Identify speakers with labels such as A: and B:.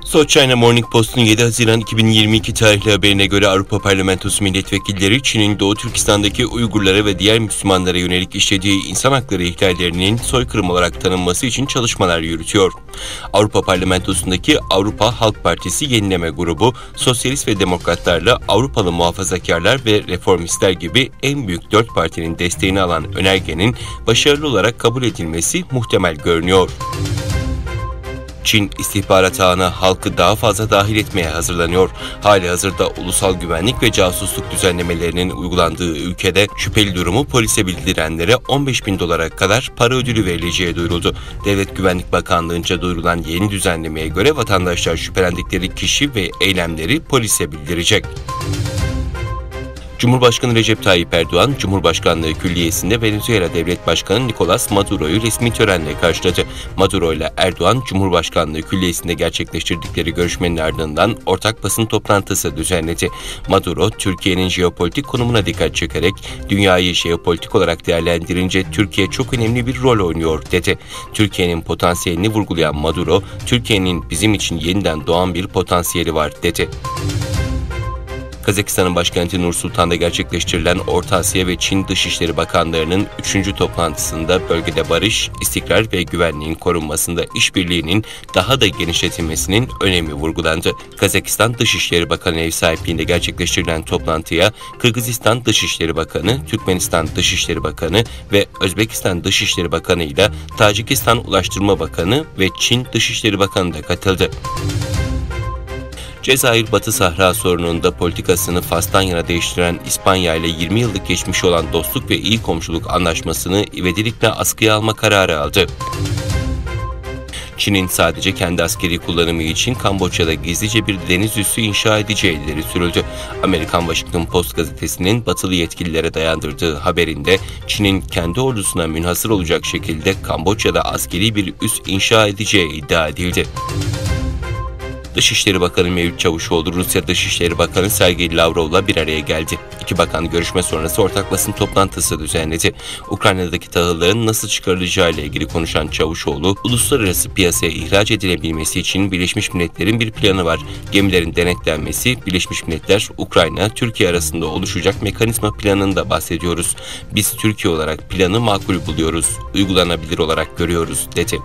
A: South China Morning Post'un 7 Haziran 2022 tarihli haberine göre Avrupa Parlamentosu milletvekilleri Çin'in Doğu Türkistan'daki Uygurlara ve diğer Müslümanlara yönelik işlediği insan hakları ihlallerinin soykırım olarak tanınması için çalışmalar yürütüyor. Avrupa Parlamentosu'ndaki Avrupa Halk Partisi Yenileme Grubu, Sosyalist ve Demokratlarla Avrupalı muhafazakarlar ve reformistler gibi en büyük 4 partinin desteğini alan önergenin başarılı olarak kabul edilmesi muhtemel görünüyor. Çin istihbarat ağına halkı daha fazla dahil etmeye hazırlanıyor. Halihazırda ulusal güvenlik ve casusluk düzenlemelerinin uygulandığı ülkede şüpheli durumu polise bildirenlere $15.000 kadar para ödülü verileceği duyuruldu. Devlet Güvenlik Bakanlığı'nca duyurulan yeni düzenlemeye göre vatandaşlar şüphelendikleri kişi ve eylemleri polise bildirecek. Cumhurbaşkanı Recep Tayyip Erdoğan, Cumhurbaşkanlığı Külliyesi'nde Venezuela Devlet Başkanı Nicolas Maduro'yu resmi törenle karşıladı. Maduro ile Erdoğan, Cumhurbaşkanlığı Külliyesi'nde gerçekleştirdikleri görüşmenin ardından ortak basın toplantısı düzenledi. Maduro, Türkiye'nin jeopolitik konumuna dikkat çekerek, dünyayı jeopolitik olarak değerlendirince Türkiye çok önemli bir rol oynuyor, dedi. Türkiye'nin potansiyelini vurgulayan Maduro, Türkiye'nin bizim için yeniden doğan bir potansiyeli var, dedi. Kazakistan'ın başkenti Nur Sultan'da gerçekleştirilen Orta Asya ve Çin Dışişleri Bakanlarının 3. toplantısında bölgede barış, istikrar ve güvenliğin korunmasında işbirliğinin daha da genişletilmesinin önemi vurgulandı. Kazakistan Dışişleri Bakanı ev sahipliğinde gerçekleştirilen toplantıya Kırgızistan Dışişleri Bakanı, Türkmenistan Dışişleri Bakanı ve Özbekistan Dışişleri Bakanı ile Tacikistan Ulaştırma Bakanı ve Çin Dışişleri Bakanı da katıldı. Cezayir Batı Sahra sorununda politikasını Fas'tan yana değiştiren İspanya ile 20 yıllık geçmiş olan dostluk ve iyi komşuluk anlaşmasını ivedilikle askıya alma kararı aldı. Çin'in sadece kendi askeri kullanımı için Kamboçya'da gizlice bir deniz üssü inşa edeceği ileri sürüldü. Amerikan Washington Post gazetesinin batılı yetkililere dayandırdığı haberinde Çin'in kendi ordusuna münhasır olacak şekilde Kamboçya'da askeri bir üs inşa edeceği iddia edildi. Dışişleri Bakanı Mevlüt Çavuşoğlu, Rusya Dışişleri Bakanı Sergey Lavrov'la bir araya geldi. İki bakan görüşme sonrası ortak basın toplantısı düzenledi. Ukrayna'daki tahılların nasıl çıkarılacağı ile ilgili konuşan Çavuşoğlu, uluslararası piyasaya ihraç edilebilmesi için Birleşmiş Milletler'in bir planı var. Gemilerin denetlenmesi, Birleşmiş Milletler, Ukrayna, Türkiye arasında oluşacak mekanizma planında bahsediyoruz. Biz Türkiye olarak planı makul buluyoruz, uygulanabilir olarak görüyoruz, dedi.